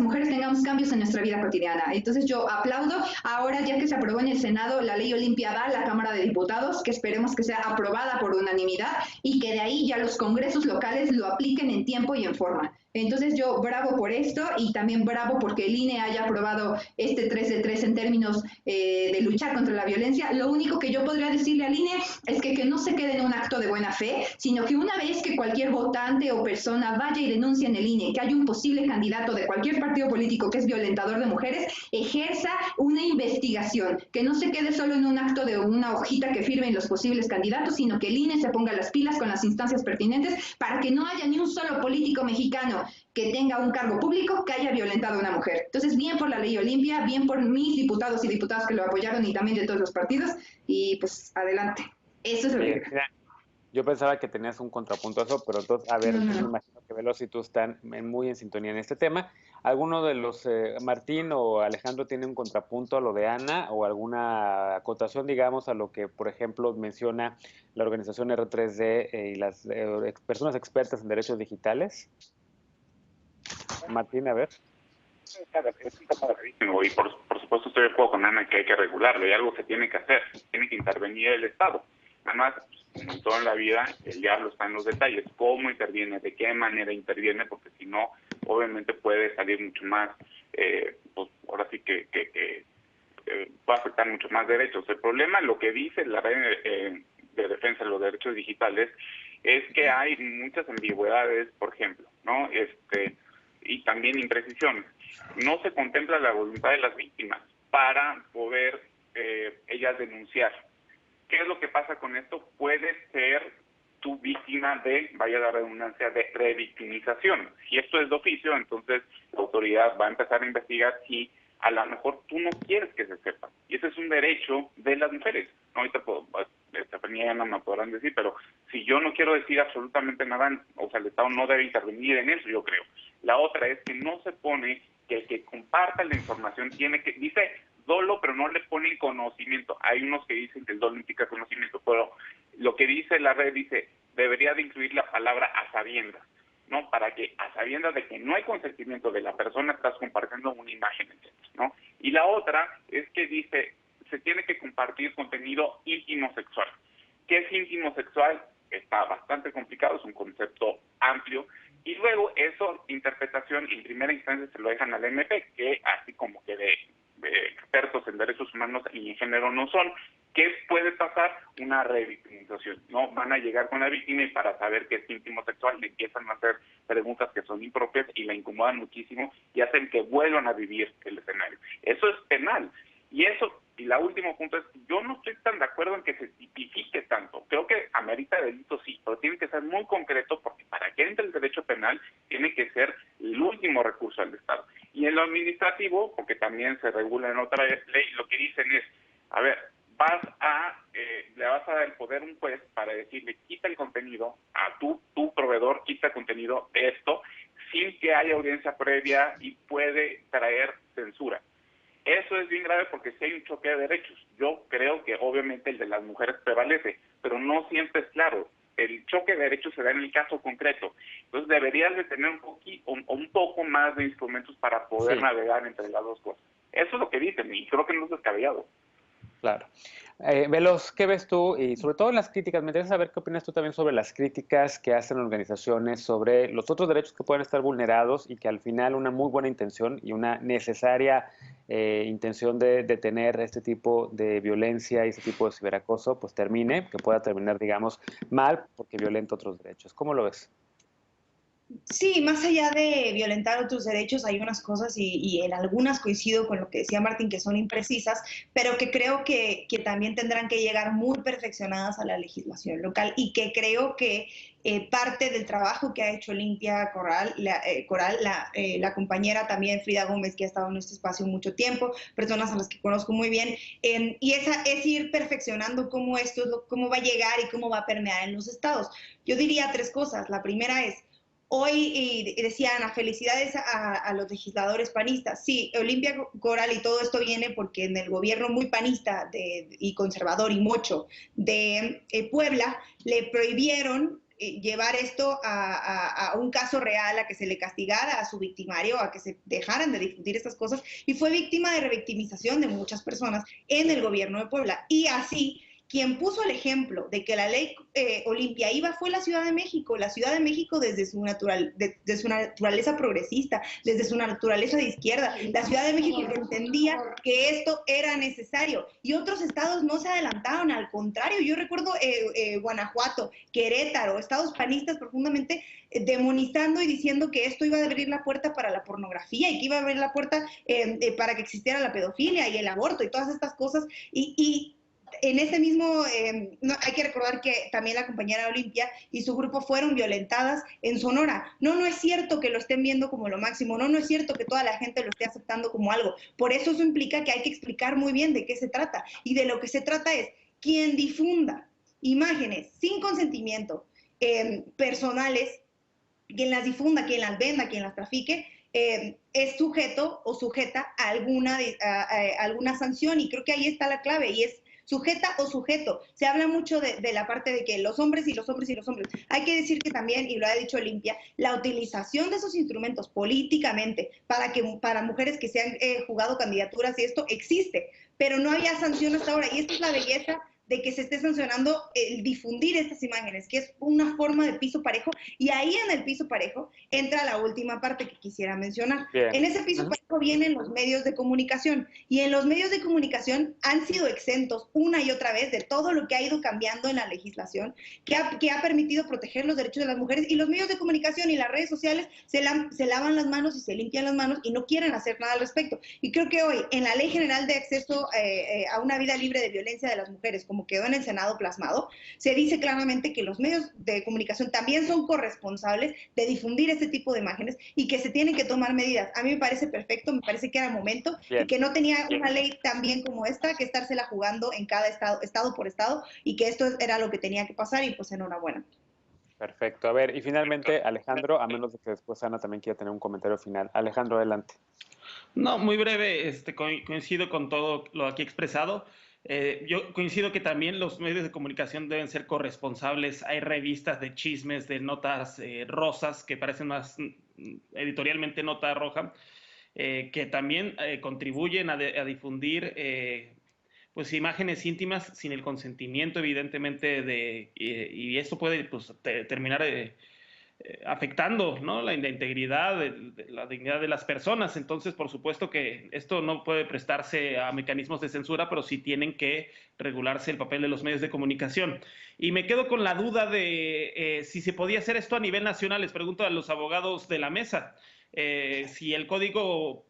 mujeres tengamos cambios en nuestra vida cotidiana. Entonces yo aplaudo. Ahora, ya que se aprobó en el Senado, la ley Olimpia va a la Cámara de Diputados, que esperemos que sea aprobada por unanimidad y que de ahí ya los congresos locales lo apliquen en tiempo y en forma. Entonces yo bravo por esto y también bravo porque el INE haya aprobado este 3 de 3 en términos de luchar contra la violencia. Lo único que yo podría decirle al INE es que no se quede en un acto de buena fe, sino que una vez que cualquier votante o persona vaya y denuncie en el INE que hay un posible candidato de cualquier partido político que es violentador de mujeres, ejerza una investigación, que no se quede solo en un acto de una hojita que firmen los posibles candidatos, sino que el INE se ponga las pilas con las instancias pertinentes para que no haya ni un solo político mexicano que tenga un cargo público que haya violentado a una mujer. Entonces, bien por la ley Olimpia, bien por mis diputados y diputadas que lo apoyaron y también de todos los partidos, y pues adelante. Eso es lo que... Yo pensaba que tenías un contrapunto a eso, pero entonces, a ver, me imagino que Veloz y tú están muy en sintonía en este tema. ¿Alguno de los, Martín o Alejandro, tiene un contrapunto a lo de Ana o alguna acotación, digamos, a lo que, por ejemplo, menciona la organización R3D y las personas expertas en derechos digitales? Martín, a ver. Es un tema gravísimo y por supuesto estoy de acuerdo con Ana que hay que regularlo y algo se tiene que hacer, tiene que intervenir el Estado. Además, como en toda la vida, el diablo está en los detalles. ¿Cómo interviene? ¿De qué manera interviene? Porque si no, obviamente puede salir mucho más, pues ahora sí que va a afectar mucho más derechos. El problema, lo que dice la red de defensa de los derechos digitales, es que hay muchas ambigüedades, por ejemplo, ¿no? Y también imprecisiones. No se contempla la voluntad de las víctimas para poder ellas denunciar. ¿Qué es lo que pasa con esto? Puede ser tu víctima de, vaya la redundancia, de revictimización. Si esto es de oficio, entonces la autoridad va a empezar a investigar si a lo mejor tú no quieres que se sepa. Y ese es un derecho de las mujeres. No, ahorita Estefanía no me podrán decir, pero si yo no quiero decir absolutamente nada, o sea, el Estado no debe intervenir en eso, yo creo. La otra es que no se pone que el que comparta la información tiene que, dice dolo, pero no le ponen conocimiento. Hay unos que dicen que el dolo implica conocimiento, pero lo que dice la red dice, debería de incluir la palabra a sabiendas, ¿no? Para que a sabiendas de que no hay consentimiento de la persona estás compartiendo una imagen, ¿no? Y la otra es que dice, se tiene que compartir contenido íntimo sexual. ¿Qué es íntimo sexual? está bastante complicado, es un concepto amplio, y luego eso, interpretación en primera instancia se lo dejan al MP, que así como que de expertos en derechos humanos y en género no son. ¿Qué puede pasar? Una revictimización, ¿no? Van a llegar con la víctima y para saber que es íntimo sexual le empiezan a hacer preguntas que son impropias y la incomodan muchísimo y hacen que vuelvan a vivir el escenario. Eso es penal. Y la último punto es, yo no estoy tan de acuerdo en que se tipifique tanto. Creo que amerita delito sí, pero tiene que ser muy concreto porque para que entre el derecho penal tiene que ser el último recurso del Estado. Y en lo administrativo, porque también se regula en otra ley, lo que dicen es, a ver, le vas a dar el poder a un juez para decirle, quita el contenido a tu proveedor, quita el contenido de esto, sin que haya audiencia previa y puede traer censura. Eso es bien grave porque si hay un choque de derechos. Yo creo que obviamente el de las mujeres prevalece, pero no siempre es claro. El choque de derechos se da en el caso concreto. Entonces deberías de tener un poco más de instrumentos para poder navegar entre las dos cosas. Eso es lo que dicen y creo que no es descabellado. Claro. Veloz, ¿qué ves tú? Y sobre todo en las críticas, me interesa saber qué opinas tú también sobre las críticas que hacen organizaciones sobre los otros derechos que pueden estar vulnerados y que al final una muy buena intención y una necesaria intención de detener este tipo de violencia y este tipo de ciberacoso, pues que pueda terminar, digamos, mal porque violenta otros derechos. ¿Cómo lo ves? Sí, más allá de violentar otros derechos, hay unas cosas y en algunas coincido con lo que decía Martín, que son imprecisas, pero que creo que también tendrán que llegar muy perfeccionadas a la legislación local y que creo que parte del trabajo que ha hecho Olimpia Coral, la compañera también Frida Gómez, que ha estado en este espacio mucho tiempo, personas a las que conozco muy bien, y esa es ir perfeccionando cómo cómo va a llegar y cómo va a permear en los estados. Yo diría tres cosas. La primera es, hoy decía Ana, felicidades a los legisladores panistas. Sí, Olimpia Coral y todo esto viene porque en el gobierno muy panista y conservador y mocho de Puebla le prohibieron llevar esto a un caso real, a que se le castigara a su victimario, a que se dejaran de difundir estas cosas, y fue víctima de revictimización de muchas personas en el gobierno de Puebla. Y así, quien puso el ejemplo de que la ley Olimpia iba fue la Ciudad de México. La Ciudad de México desde su naturaleza progresista, desde su naturaleza de izquierda, la Ciudad de México entendía que esto era necesario y otros estados no se adelantaron, al contrario. Yo recuerdo Guanajuato, Querétaro, estados panistas profundamente demonizando y diciendo que esto iba a abrir la puerta para la pornografía y que iba a abrir la puerta para que existiera la pedofilia y el aborto y todas estas cosas, y en ese mismo, hay que recordar que también la compañera Olimpia y su grupo fueron violentadas en Sonora. No es cierto que lo estén viendo como lo máximo, no es cierto que toda la gente lo esté aceptando como algo. Por eso implica que hay que explicar muy bien de qué se trata. Y de lo que se trata es, quien difunda imágenes sin consentimiento personales, quien las difunda, quien las venda, quien las trafique, es sujeto o sujeta a alguna sanción, y creo que ahí está la clave, y es sujeta o sujeto. Se habla mucho de la parte de que los hombres y los hombres y los hombres. Hay que decir que también, y lo ha dicho Olimpia, la utilización de esos instrumentos políticamente para mujeres que se han jugado candidaturas y esto existe, pero no había sanción hasta ahora, y esta es la belleza de que se esté sancionando el difundir estas imágenes, que es una forma de piso parejo, y ahí en el piso parejo entra la última parte que quisiera mencionar. Bien. En ese piso parejo vienen los medios de comunicación, y en los medios de comunicación han sido exentos una y otra vez de todo lo que ha ido cambiando en la legislación, que ha permitido proteger los derechos de las mujeres, y los medios de comunicación y las redes sociales se lavan las manos y se limpian las manos y no quieren hacer nada al respecto. Y creo que hoy, en la Ley General de Acceso a una Vida Libre de Violencia de las Mujeres, como quedó en el Senado plasmado, se dice claramente que los medios de comunicación también son corresponsables de difundir este tipo de imágenes y que se tienen que tomar medidas. A mí me parece perfecto, me parece que era momento. Bien. Y que no tenía una ley tan bien como esta que estársela jugando en cada estado por estado, y que esto era lo que tenía que pasar, y pues enhorabuena. Perfecto. A ver, y finalmente Alejandro, a menos de que después Ana también quiera tener un comentario final. Alejandro, adelante. No, muy breve, coincido con todo lo aquí expresado. Yo coincido que también los medios de comunicación deben ser corresponsables. Hay revistas de chismes, de notas rosas, que parecen más editorialmente nota roja, que también contribuyen a difundir pues imágenes íntimas sin el consentimiento, evidentemente, y esto puede pues, terminar afectando, ¿no?, la integridad, la dignidad de las personas. Entonces, por supuesto que esto no puede prestarse a mecanismos de censura, pero sí tienen que regularse el papel de los medios de comunicación. Y me quedo con la duda de si se podía hacer esto a nivel nacional. Les pregunto a los abogados de la mesa. Si el código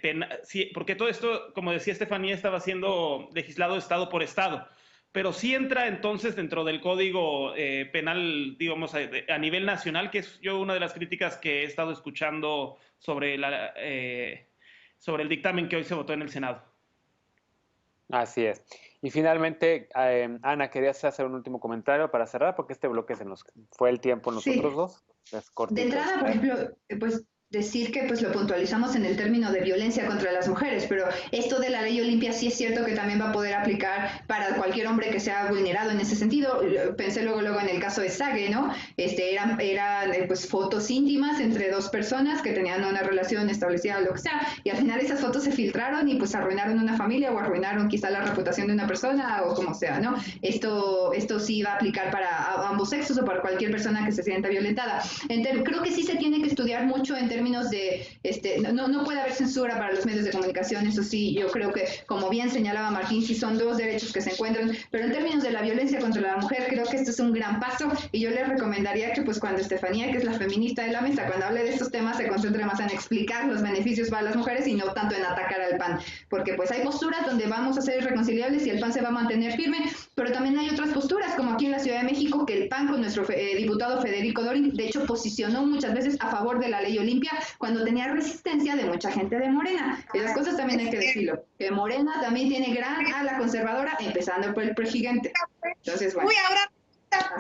penal, porque todo esto, como decía Estefanía, estaba siendo legislado estado por estado, pero sí entra entonces dentro del código penal, digamos, a nivel nacional, que es yo una de las críticas que he estado escuchando sobre el dictamen que hoy se votó en el Senado. Así es. Y finalmente, Ana, ¿querías hacer un último comentario para cerrar? Porque este bloque se nos fue el tiempo nosotros dos. Es de entrada, por ejemplo, pues decir que pues lo puntualizamos en el término de violencia contra las mujeres, pero esto de la ley Olimpia sí es cierto que también va a poder aplicar para cualquier hombre que sea vulnerado en ese sentido. Pensé luego en el caso de Sage, ¿no? Eran pues fotos íntimas entre dos personas que tenían una relación establecida o lo que sea, y al final esas fotos se filtraron y pues arruinaron una familia o arruinaron quizá la reputación de una persona o como sea, ¿no? Esto sí va a aplicar para ambos sexos o para cualquier persona que se sienta violentada. Creo que sí se tiene que estudiar mucho en términos de, no puede haber censura para los medios de comunicación, eso sí, yo creo que, como bien señalaba Martín, sí son dos derechos que se encuentran, pero en términos de la violencia contra la mujer, creo que esto es un gran paso, y yo les recomendaría que pues cuando Estefanía, que es la feminista de la mesa, cuando hable de estos temas, se concentre más en explicar los beneficios para las mujeres y no tanto en atacar al PAN, porque pues hay posturas donde vamos a ser irreconciliables y el PAN se va a mantener firme, pero también hay otras posturas, como aquí en la Ciudad de México, que el PAN con nuestro diputado Federico Dorin, de hecho, posicionó muchas veces a favor de la ley Olimpia cuando tenía resistencia de mucha gente de Morena. Y las cosas también hay que decirlo, que Morena también tiene gran ala conservadora, empezando por el presidente. Entonces, bueno. Uy, ahora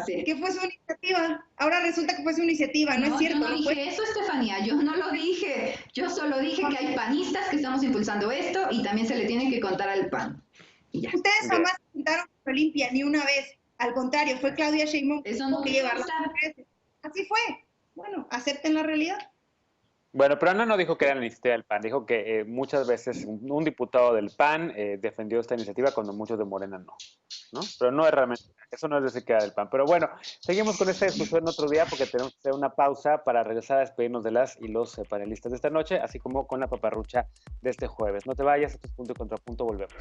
que fue su iniciativa. Ahora resulta que fue su iniciativa, ¿no es cierto? Yo no dije eso, Estefanía, yo no lo dije. Yo solo dije que hay panistas que estamos impulsando esto y también se le tiene que contar al PAN. Y ya. Ustedes jamás intentaron Olimpia ni una vez. Al contrario, fue Claudia Sheinbaum eso no que llevarlo. Así fue. Bueno, acepten la realidad. Bueno, pero Ana no dijo que era la iniciativa del PAN, dijo que muchas veces un diputado del PAN defendió esta iniciativa cuando muchos de Morena no, pero no es realmente, eso no es decir que era del PAN. Pero bueno, seguimos con esta discusión otro día porque tenemos que hacer una pausa para regresar a despedirnos de las y los panelistas de esta noche, así como con la paparrucha de este jueves. No te vayas, esto es Punto y Contrapunto, volvemos.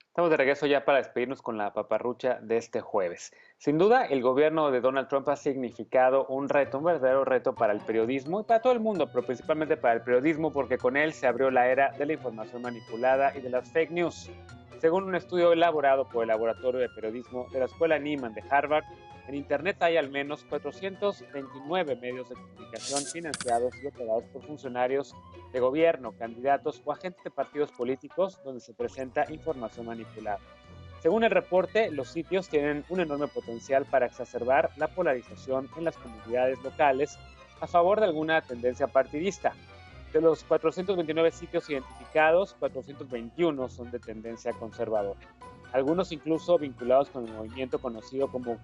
Estamos de regreso ya para despedirnos con la paparrucha de este jueves. Sin duda, el gobierno de Donald Trump ha significado un reto, un verdadero reto para el periodismo y para todo el mundo, pero principalmente para el periodismo porque con él se abrió la era de la información manipulada y de las fake news. Según un estudio elaborado por el Laboratorio de Periodismo de la Escuela Nieman de Harvard, en Internet hay al menos 429 medios de comunicación financiados y operados por funcionarios de gobierno, candidatos o agentes de partidos políticos donde se presenta información manipulada. Según el reporte, los sitios tienen un enorme potencial para exacerbar la polarización en las comunidades locales a favor de alguna tendencia partidista. De los 429 sitios identificados, 421 son de tendencia conservadora. Algunos incluso vinculados con el movimiento conocido como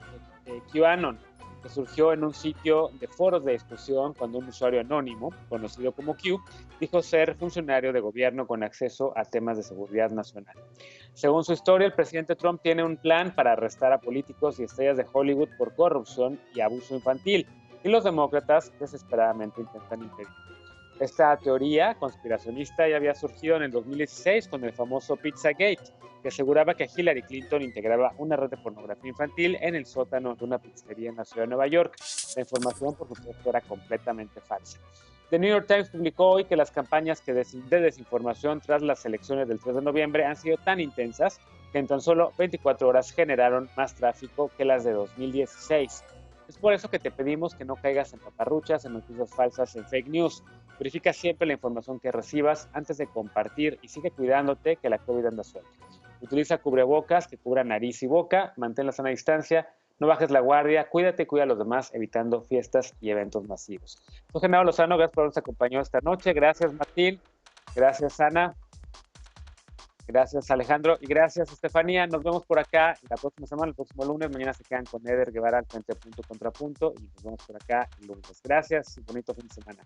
QAnon, que surgió en un sitio de foros de discusión cuando un usuario anónimo, conocido como Q, dijo ser funcionario de gobierno con acceso a temas de seguridad nacional. Según su historia, el presidente Trump tiene un plan para arrestar a políticos y estrellas de Hollywood por corrupción y abuso infantil, y los demócratas desesperadamente intentan impedirlo. Esta teoría conspiracionista ya había surgido en el 2016 con el famoso Pizzagate, que aseguraba que Hillary Clinton integraba una red de pornografía infantil en el sótano de una pizzería en la ciudad de Nueva York. La información, por supuesto, era completamente falsa. The New York Times publicó hoy que las campañas de desinformación tras las elecciones del 3 de noviembre han sido tan intensas que en tan solo 24 horas generaron más tráfico que las de 2016. Es por eso que te pedimos que no caigas en paparruchas, en noticias falsas, en fake news. Verifica siempre la información que recibas antes de compartir y sigue cuidándote que la COVID anda suelta. Utiliza cubrebocas que cubran nariz y boca, mantén la sana distancia, no bajes la guardia, cuídate y cuida a los demás, evitando fiestas y eventos masivos. Soy Genaro Lozano, gracias por habernos acompañado esta noche. Gracias, Martín. Gracias, Ana. Gracias, Alejandro. Y gracias, Estefanía. Nos vemos por acá la próxima semana, el próximo lunes. Mañana se quedan con Eder Guevara al frente Punto Contra Punto. Y nos vemos por acá el lunes. Gracias y bonito fin de semana.